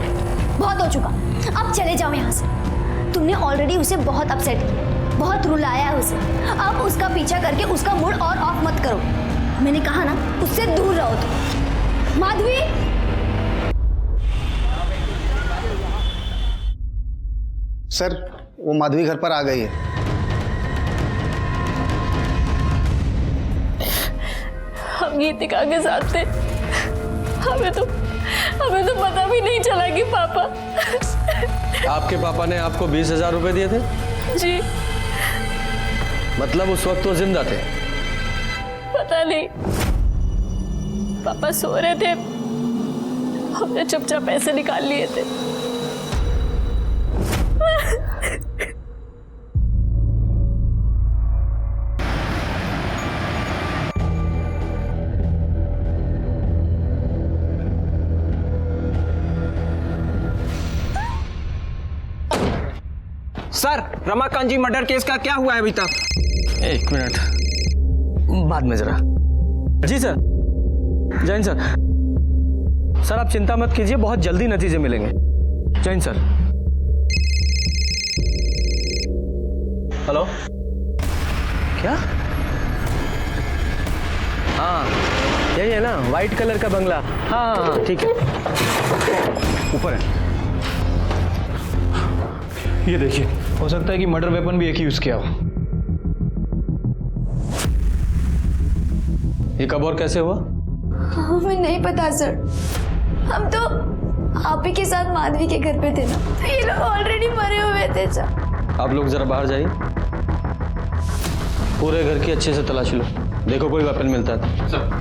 बहुत हो चुका। अब चले जाओ यहाँ से। तुमने ऑलरेडी उसे बहुत अपसेट किया, बहुत रुलाया है उसे। अब उसका पीछा करके उसका मूड और ऑफ मत करो। मैंने कहा ना, उससे दूर रहो तुम। माधवी, सर वो माधवी घर पर आ गई है। हम गीतिका के साथ थे। हमें तो पता भी नहीं चला कि पापा। आपके पापा ने आपको 20,000 रुपए दिए थे? जी। मतलब उस वक्त वो जिंदा थे? पता नहीं, पापा सो रहे थे, हमने चुपचाप पैसे निकाल लिए थे। सर, रमाकांत जी मर्डर केस का क्या हुआ है अभी तक? 1 मिनट, बाद में जरा। जी सर, जैन सर। सर आप चिंता मत कीजिए, बहुत जल्दी नतीजे मिलेंगे। जैन सर। हेलो, क्या? हाँ यही है ना, वाइट कलर का बंगला। हाँ हाँ हाँ, ठीक है। ऊपर है। ये देखिए, हो सकता है कि मर्डर वेपन भी एक ही यूज किया हो। ये कब और कैसे हुआ? हमें नहीं पता सर, हम तो आप ही के साथ माधवी के घर पे थे ना, तो ये लोग ऑलरेडी मरे हुए थे सर। आप लोग जरा बाहर जाइए, पूरे घर की अच्छे से तलाशी लो, देखो कोई वेपन मिलता है। सर।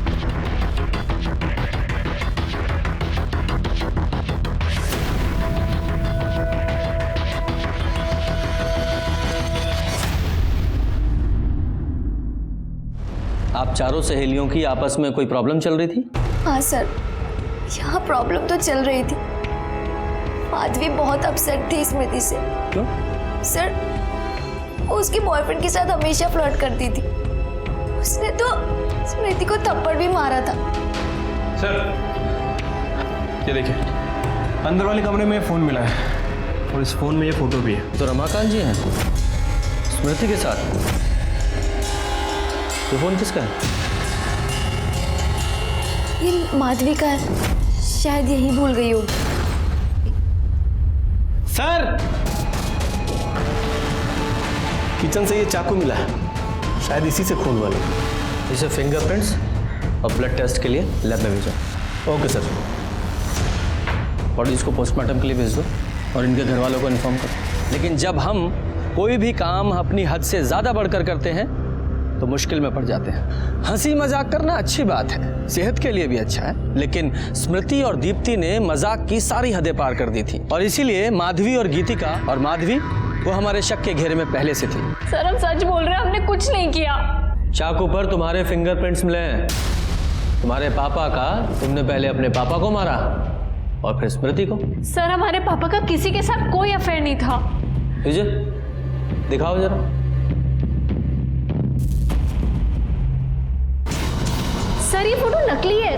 आप चारों सहेलियों की आपस में कोई प्रॉब्लम चल रही थी? हाँ सर, यहाँ प्रॉब्लम तो चल रही थी। माधवी बहुत अपसेट थी स्मृति से। क्यों? सर, वो उसके बॉयफ्रेंड के साथ हमेशा फ्लर्ट करती थी। उसने तो स्मृति को थप्पड़ भी मारा था। सर, ये देखिए, अंदर वाले कमरे में फोन मिला है और इस फोन में ये फोटो भी है। तो रमाकांत जी हैं स्मृति के साथ? तो फोन किसका है? ये माधवी का है, शायद यही भूल गई होगी। सर, किचन से ये चाकू मिला है, शायद इसी से खून वाले। इसे फिंगरप्रिंट्स और ब्लड टेस्ट के लिए लैब में भेजो। Okay sir. बॉडीज को पोस्टमार्टम के लिए भेज दो और इनके घर वालों को इन्फॉर्म करो। लेकिन जब हम कोई भी काम अपनी हद से ज्यादा बढ़कर करते हैं तो मुश्किल में पड़ जाते हैं। हंसी मजाक करना अच्छी बात है, सेहत के लिए भी अच्छा है, लेकिन स्मृति और दीप्ति ने मजाक की सारी हदें पार कर दी थी और इसीलिए माधवी और गीतिका और माधवी वो हमारे शक के घेरे में पहले से थी। सर हम सच बोल रहे हैं, हमने कुछ नहीं किया। चाकू पर तुम्हारे फिंगरप्रिंट्स मिले हैं। तुम्हारे पापा का तुमने पहले अपने पापा को मारा और फिर स्मृति को। सर हमारे पापा का किसी के साथ कोई अफेयर नहीं था। विजय दिखाओ जरा। सर ये फोटो नकली है।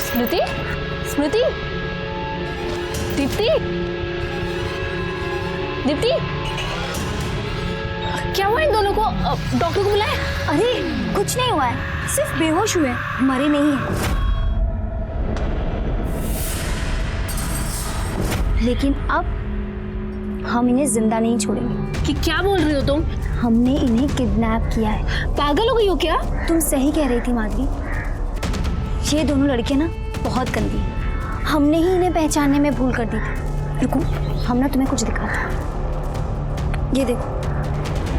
स्मृति, स्मृति, दीप्ति, दीप्ति, क्या हुआ इन दोनों को? डॉक्टर को बुलाए? अरे कुछ नहीं हुआ है, सिर्फ बेहोश हुए, मरे नहीं है। लेकिन अब हम इन्हें जिंदा नहीं छोड़ेंगे। कि क्या बोल रही हो तुम? हमने इन्हें किडनैप किया है। पागल हो गई हो क्या? तुम सही कह रही थी माधवी, ये दोनों लड़कियां ना बहुत गंदी हैं। हमने ही इन्हें पहचानने में भूल कर दी थी। रुको, हम ना तुम्हें कुछ दिखाते हैं। ये देखो।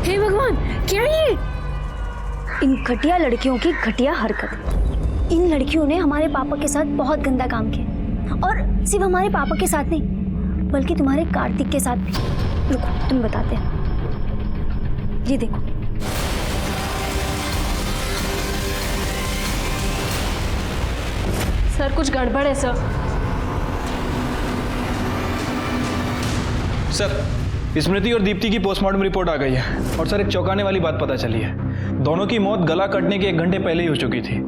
हे भगवान, क्या ये? इन घटिया लड़कियों की घटिया हरकत। इन लड़कियों ने हमारे पापा के साथ बहुत गंदा काम किया और सिर्फ हमारे पापा के साथ नहीं बल्कि तुम्हारे कार्तिक के साथ भी। रुको तुम बताते हैं। ये देखो। सर कुछ गड़बड़ है सर। सर, स्मृति और दीप्ति की पोस्टमार्टम रिपोर्ट आ गई है और सर एक चौंकाने वाली बात पता चली है। दोनों की मौत गला कटने के 1 घंटे पहले ही हो चुकी थी।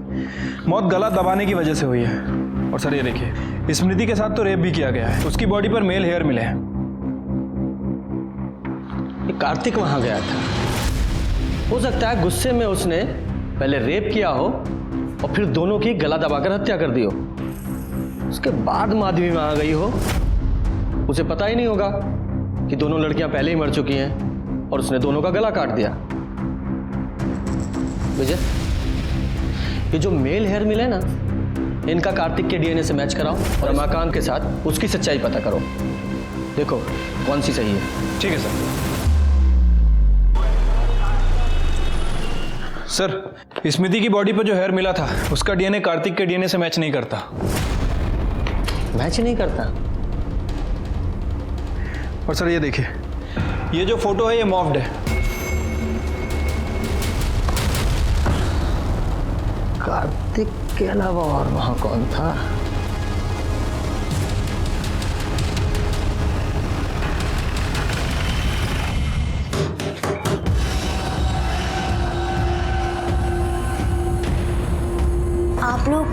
मौत गला दबाने की वजह से हुई है। और सर ये देखिए, स्मृति के साथ तो रेप भी किया गया है। उसकी बॉडी पर मेल हेयर मिले हैं। कार्तिक वहां गया था, हो सकता है गुस्से में उसने पहले रेप किया हो और फिर दोनों की गला दबाकर हत्या कर दी हो। उसके बाद माधवी वहां गई हो, उसे पता ही नहीं होगा कि दोनों लड़कियां पहले ही मर चुकी हैं और उसने दोनों का गला काट दिया। विजय, ये जो मेल हेयर मिले ना, इनका कार्तिक के डीएनए से मैच कराओ और रमाकांत के साथ उसकी सच्चाई पता करो। देखो कौन सी सही है। ठीक है सर। सर, स्मृति की बॉडी पर जो हेयर मिला था उसका डीएनए कार्तिक के डीएनए से मैच नहीं करता। मैच नहीं करता? और सर ये देखिए, ये जो फोटो है ये मॉफ्ड है। कार्तिक के अलावा और वहां कौन था? आप लोग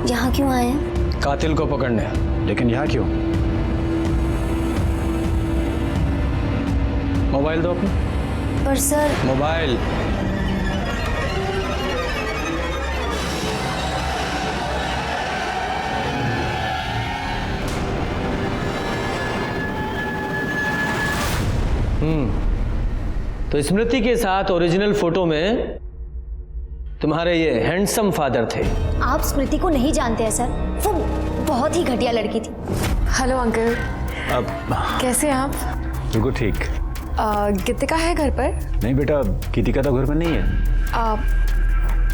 यहाँ क्यों आए हैं? कातिल को पकड़ने। लेकिन यहाँ क्यों? मोबाइल दो अपना। पर सर मोबाइल। तो स्मृति के साथ ओरिजिनल फोटो में तुम्हारे ये हैंडसम फादर थे। आप स्मृति को नहीं जानते हैं सर, वो बहुत ही घटिया लड़की थी। हेलो अंकल, अब कैसे हैं आप? बिल्कुल ठीक। गीतिका है घर पर? नहीं बेटा, गीतिका तो घर पर नहीं है।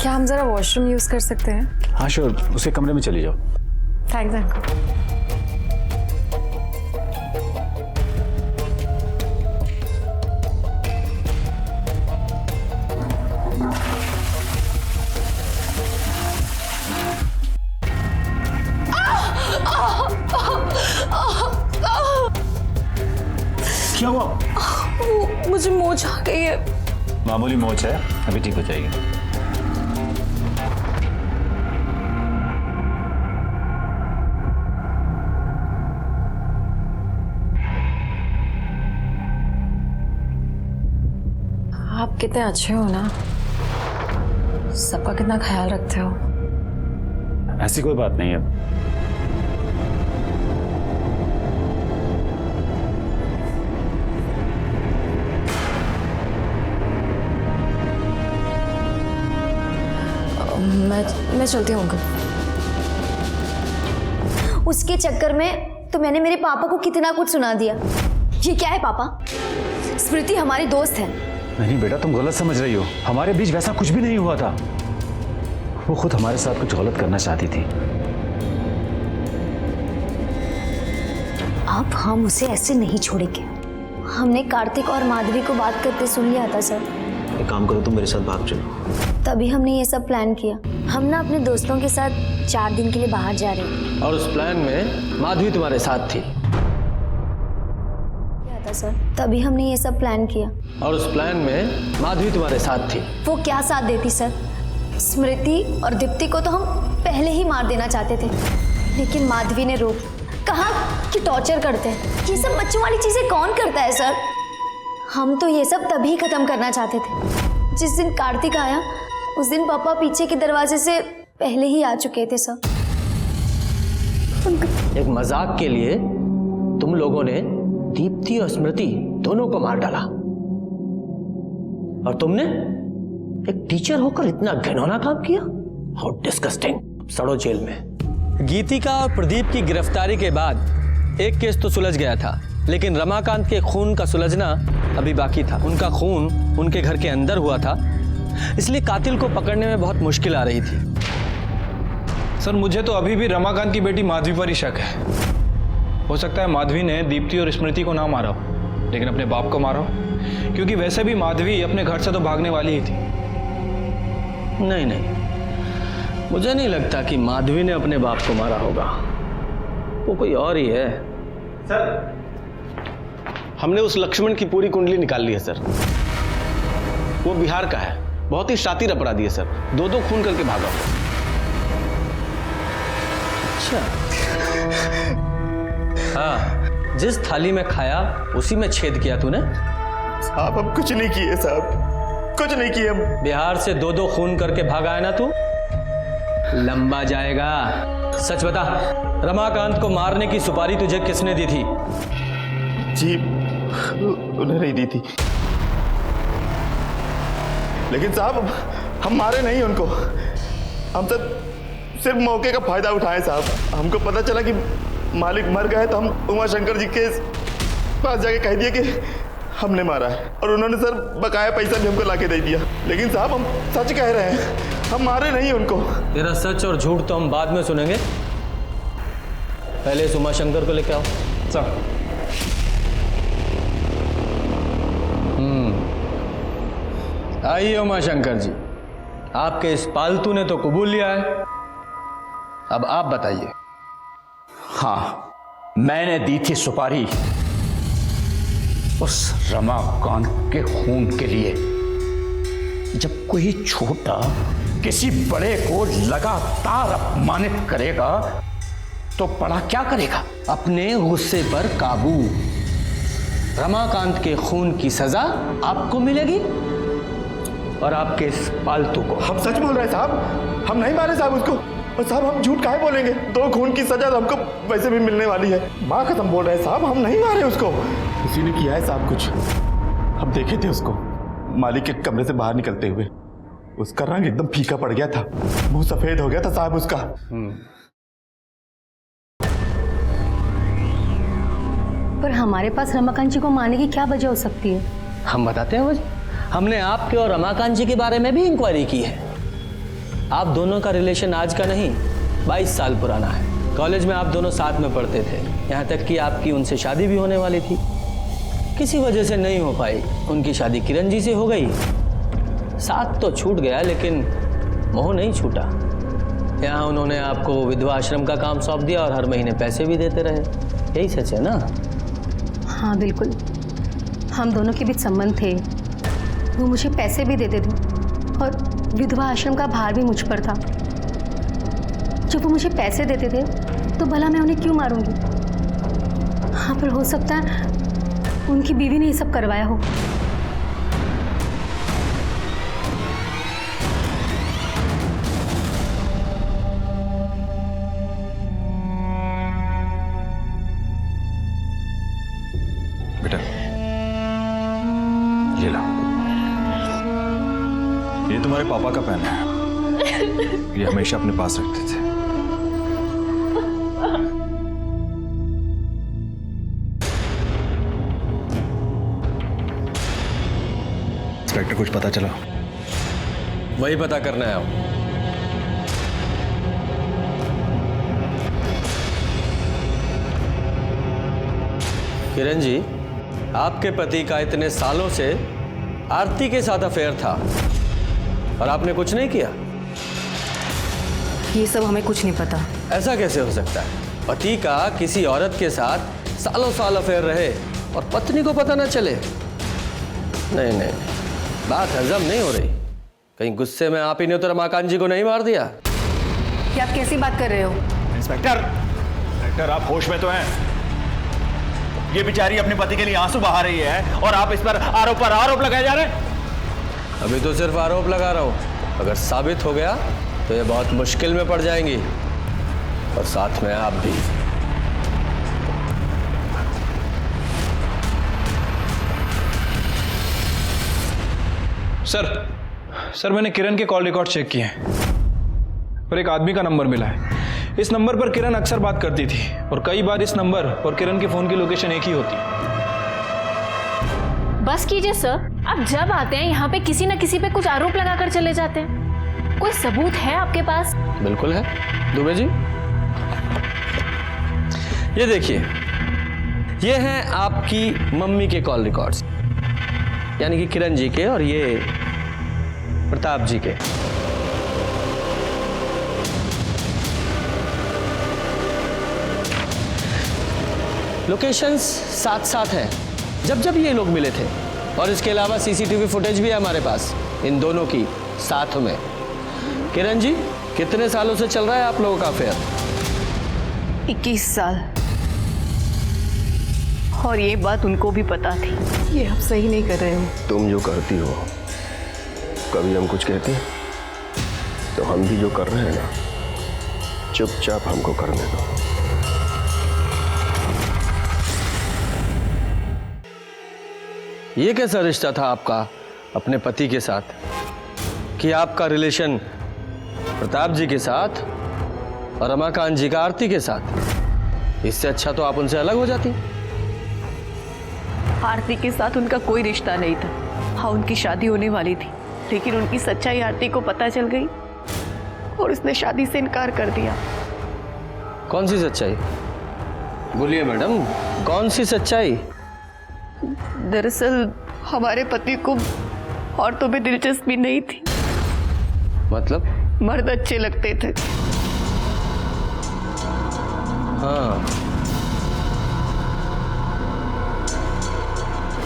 क्या हम जरा वॉशरूम यूज कर सकते हैं? हाँ श्योर, उसके कमरे में चली जाओ। Thanks uncle. क्या हुआ? मुझे मोच आ गई है। मामूली मोच है, अभी ठीक हो जाएगी। आप कितने अच्छे हो ना, सबका कितना ख्याल रखते हो। ऐसी कोई बात नहीं है। मैं चलती हूँ अंकल। उसके चक्कर में तो मैंने मेरे पापा को कितना कुछ सुना दिया। ये क्या है पापा? स्मृति हमारी दोस्त है। नहीं बेटा, तुम गलत समझ रही हो। हमारे बीच वैसा कुछ भी नहीं हुआ था। वो खुद हमारे साथ कुछ गलत करना चाहती थी। अब हम उसे ऐसे नहीं छोड़ेंगे। हमने कार्तिक और माधवी को बात करते सुन लिया था सर। एक काम करो, तुम मेरे साथ भाग चलो। तभी हमने ये सब प्लान किया। हम ना अपने दोस्तों के साथ 4 दिन के लिए बाहर जा रहे हैं। और उस प्लान में माधवी तुम्हारे साथ थी। क्या था सर? तभी हमने ये सब प्लान किया। और उस प्लान में माधवी तुम्हारे साथ थी। वो क्या साथ देती सर? स्मृति और दीप्ति को तो हम पहले ही मार देना चाहते थे, लेकिन माधवी ने रोक। कहा कि टॉर्चर करते हैं। ये सब बच्चों वाली चीजें कौन करता है सर? हम तो ये सब तभी खत्म करना चाहते थे जिस दिन कार्तिक आया। उस दिन पापा पीछे के दरवाजे से पहले ही आ चुके थे सर। एक मजाक के लिए तुम लोगों ने दीप्ति और स्मृति दोनों को मार डाला, और तुमने एक टीचर होकर इतना घिनौना काम किया। How disgusting. सड़ो जेल में। गीतिका और प्रदीप की गिरफ्तारी के बाद एक केस तो सुलझ गया था, लेकिन रमाकांत के खून का सुलझना अभी बाकी था। उनका खून उनके घर के अंदर हुआ था, इसलिए कातिल को पकड़ने में बहुत मुश्किल आ रही थी। सर मुझे तो अभी भी रमाकांत की बेटी माधवी पर ही शक है। हो सकता है माधवी ने दीप्ति और स्मृति को ना मारा हो, लेकिन अपने बाप को मारा हो, क्योंकि वैसे भी माधवी अपने घर से तो भागने वाली ही थी। नहीं नहीं, मुझे नहीं लगता कि माधवी ने अपने बाप को मारा होगा। वो कोई और ही है। सर हमने उस लक्ष्मण की पूरी कुंडली निकाल ली है सर। वो बिहार का है, बहुत ही शातिर अपराधी है सर। 2 खून करके भागा। अच्छा, हाँ, जिस थाली में खाया उसी में छेद किया तूने। साहब हम कुछ नहीं किए साहब, कुछ नहीं किए हम। बिहार से 2 खून करके भागा है ना तू, लंबा जाएगा। सच बता, रमाकांत को मारने की सुपारी तुझे किसने दी थी? जी उन्हें नहीं दी थी, लेकिन साहब हम मारे नहीं उनको। हम तो सिर्फ मौके का फायदा उठाए साहब। हमको पता चला कि मालिक मर गए तो हम उमा शंकर जी के पास जाके कह दिया कि हमने मारा है, और उन्होंने सर बकाया पैसा भी हमको लाके दे दिया। लेकिन साहब हम सच कह रहे हैं, हम मारे नहीं उनको। तेरा सच और झूठ तो हम बाद में सुनेंगे, पहले इस उमा शंकर को लेके आओ। सर आइए उमा शंकर जी, आपके इस पालतू ने तो कबूल लिया है, अब आप बताइए। हाँ, मैंने दी थी सुपारी उस रमाकांत के खून के लिए। जब कोई छोटा किसी बड़े को लगातार अपमानित करेगा तो पढ़ा क्या करेगा? अपने गुस्से पर काबू। रमाकांत के खून की सजा आपको मिलेगी और आपके इस पालतू को। हम सच बोल रहे हैं साहब, हम नहीं मारे साहब उसको। और साहब हम झूठ काहे बोलेंगे? 2 खून की सजा हमको वैसे भी मिलने वाली है। माँ कसम बोल रहे हैं साहब, हम नहीं मारे उसको। उसी ने किया है साहब कुछ। हम देखे थे उसको मालिक के कमरे से बाहर निकलते हुए। उसका रंग एकदम फीका पड़ गया था, मुंह सफेद हो गया था साहब उसका। पर हमारे पास रमाकांत जी को मारने की क्या वजह हो सकती है? हम बताते हैं वजह। हमने आपके और रमाकांत जी के बारे में भी इंक्वायरी की है। आप दोनों का रिलेशन आज का नहीं 22 साल पुराना है। कॉलेज में आप दोनों साथ में पढ़ते थे, यहाँ तक कि आपकी उनसे शादी भी होने वाली थी। किसी वजह से नहीं हो पाई। उनकी शादी किरण जी से हो गई। साथ तो छूट गया लेकिन मोह नहीं छूटा। यहाँ उन्होंने आपको विधवा आश्रम का काम सौंप दिया और हर महीने पैसे भी देते रहे। यही सच है ना? हाँ बिल्कुल, हम दोनों के बीच संबंध थे। वो मुझे पैसे भी देते थे और विधवा आश्रम का भार भी मुझ पर था। जब वो मुझे पैसे देते थे तो भला मैं उन्हें क्यों मारूंगी? हाँ, पर हो सकता है उनकी बीवी ने ये सब करवाया हो। बेटा ये लो, ये तुम्हारे पापा का पेन है। ये हमेशा अपने पास रखते थे। इंस्पेक्टर कुछ पता चला? वही पता करना है। किरण जी, आपके पति का इतने सालों से आरती के साथ अफेयर था और आपने कुछ नहीं किया? ये सब हमें कुछ नहीं पता। ऐसा कैसे हो सकता है? पति का किसी औरत के साथ सालों साल अफेयर रहे और पत्नी को पता ना चले? नहीं नहीं, बात हजम नहीं हो रही। कहीं गुस्से में आप ही ने तो रमाकांत जी को नहीं मार दिया? क्या आप कैसी बात कर रहे हो? इंस्पेक्टर आप होश में तो हैं? ये बेचारी अपने पति के लिए आंसू बहा रही है और आप इस पर आरोप लगाए जा रहे हैं। अभी तो सिर्फ आरोप लगा रहा हूं, अगर साबित हो गया तो ये बहुत मुश्किल में पड़ जाएंगी और साथ में आप भी। सर मैंने किरण के कॉल रिकॉर्ड चेक किए हैं और एक आदमी का नंबर मिला है। इस नंबर पर किरण अक्सर बात करती थी और कई बार इस नंबर और किरण के फोन की लोकेशन एक ही होती। बस कीजिए सर, आप जब आते हैं यहाँ पे किसी न किसी पे कुछ आरोप लगाकर चले जाते हैं। कोई सबूत है आपके पास? बिल्कुल है दुबे जी। ये देखिए, ये हैं आपकी मम्मी के कॉल रिकॉर्ड्स, यानी कि किरण जी के, और ये प्रताप जी के। लोकेशंस साथ साथ हैं जब जब ये लोग मिले थे, और इसके अलावा सीसीटीवी फुटेज भी है हमारे पास इन दोनों की साथ में। किरण जी, कितने सालों से चल रहा है आप लोगों का अफेयर? 21 साल। और ये बात उनको भी पता थी। ये आप सही नहीं कर रहे हो। तुम जो करती हो, कभी हम कुछ कहते हैं तो हम भी जो कर रहे हैं ना, चुपचाप हमको करने दो। ये कैसा रिश्ता था आपका अपने पति के साथ कि आपका रिलेशन प्रताप जी के साथ और रमाकांत जी का आरती के साथ? इससे अच्छा तो आप उनसे अलग हो जाती। आरती के साथ उनका कोई रिश्ता नहीं था। हाँ, उनकी शादी होने वाली थी, लेकिन उनकी सच्चाई आरती को पता चल गई और उसने शादी से इनकार कर दिया। कौन सी सच्चाई? बोलिए मैडम, कौन सी सच्चाई? दरअसल हमारे पति को औरतों में दिलचस्पी नहीं थी। मतलब? मर्द अच्छे लगते थे। हाँ,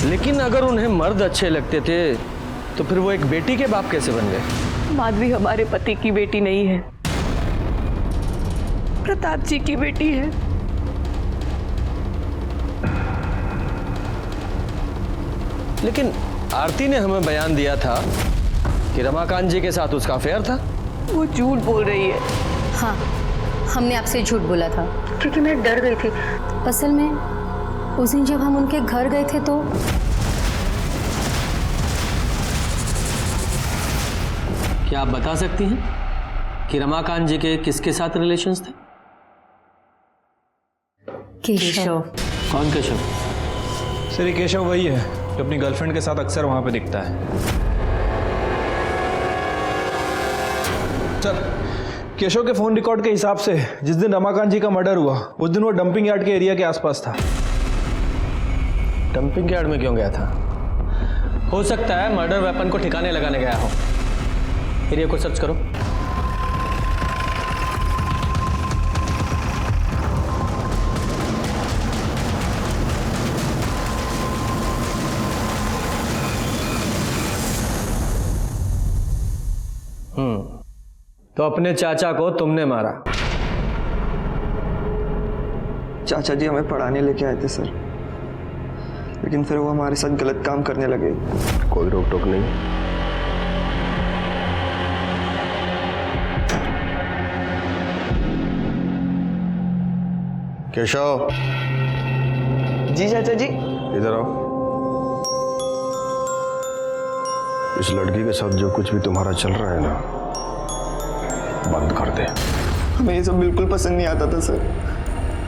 लेकिन अगर उन्हें मर्द अच्छे लगते थे तो फिर वो एक बेटी के बाप कैसे बन गए? माधवी हमारे पति की बेटी नहीं है। प्रताप जी की बेटी है। लेकिन आरती ने हमें बयान दिया था कि रमाकांत जी के साथ उसका अफेयर था। वो झूठ बोल रही है। हाँ, हमने आपसे झूठ बोला था क्योंकि मैं डर गई थी। असल में उस दिन जब हम उनके घर गए थे तो क्या आप बता सकती हैं कि रमाकांत जी के किसके साथ रिलेशंस थे? केशव। कौन केशव? सर ये केशव वही है जो अपनी गर्लफ्रेंड के साथ अक्सर वहां पे दिखता है। सर केशव के फोन रिकॉर्ड के हिसाब से जिस दिन रमाकांत जी का मर्डर हुआ उस दिन वो डंपिंग यार्ड के एरिया के आसपास था। डंपिंग यार्ड में क्यों गया था? हो सकता है मर्डर वेपन को ठिकाने लगाने गया हो। एरिया को सर्च करो। तो अपने चाचा को तुमने मारा? चाचा जी हमें पढ़ाने लेके आए थे सर, लेकिन फिर वो हमारे साथ गलत काम करने लगे। कोई रोक टोक नहीं। केशव। जी चाचा जी। इधर आओ। इस लड़की के साथ जो कुछ भी तुम्हारा चल रहा है ना, बंद कर दे। हमें ये सब बिल्कुल पसंद नहीं आता था सर,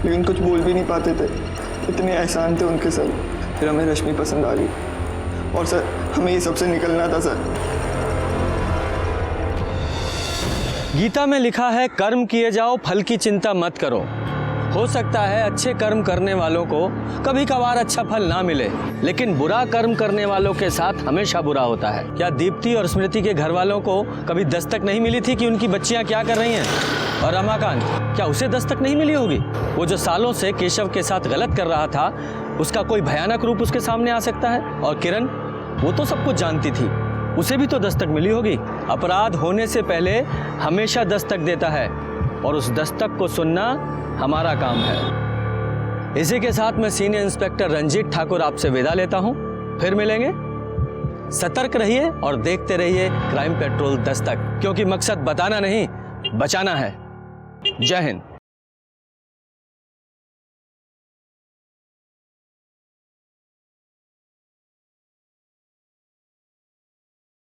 लेकिन कुछ बोल भी नहीं पाते थे। इतने एहसान थे उनके सर। फिर हमें रश्मि पसंद आ गई और सर हमें ये सबसे निकलना था सर। गीता में लिखा है, कर्म किए जाओ, फल की चिंता मत करो। हो सकता है अच्छे कर्म करने वालों को कभी कभार अच्छा फल ना मिले, लेकिन बुरा कर्म करने वालों के साथ हमेशा बुरा होता है। क्या दीप्ति और स्मृति के घर वालों को कभी दस्तक नहीं मिली थी कि उनकी बच्चियां क्या कर रही हैं? और रमाकांत, क्या उसे दस्तक नहीं मिली होगी? वो जो सालों से केशव के साथ गलत कर रहा था, उसका कोई भयानक रूप उसके सामने आ सकता है। और किरण, वो तो सब कुछ जानती थी, उसे भी तो दस्तक मिली होगी। अपराध होने से पहले हमेशा दस्तक देता है और उस दस्तक को सुनना हमारा काम है। इसी के साथ मैं सीनियर इंस्पेक्टर रंजीत ठाकुर आपसे विदा लेता हूं। फिर मिलेंगे। सतर्क रहिए और देखते रहिए क्राइम पेट्रोल दस्तक, क्योंकि मकसद बताना नहीं, बचाना है। जय हिंद।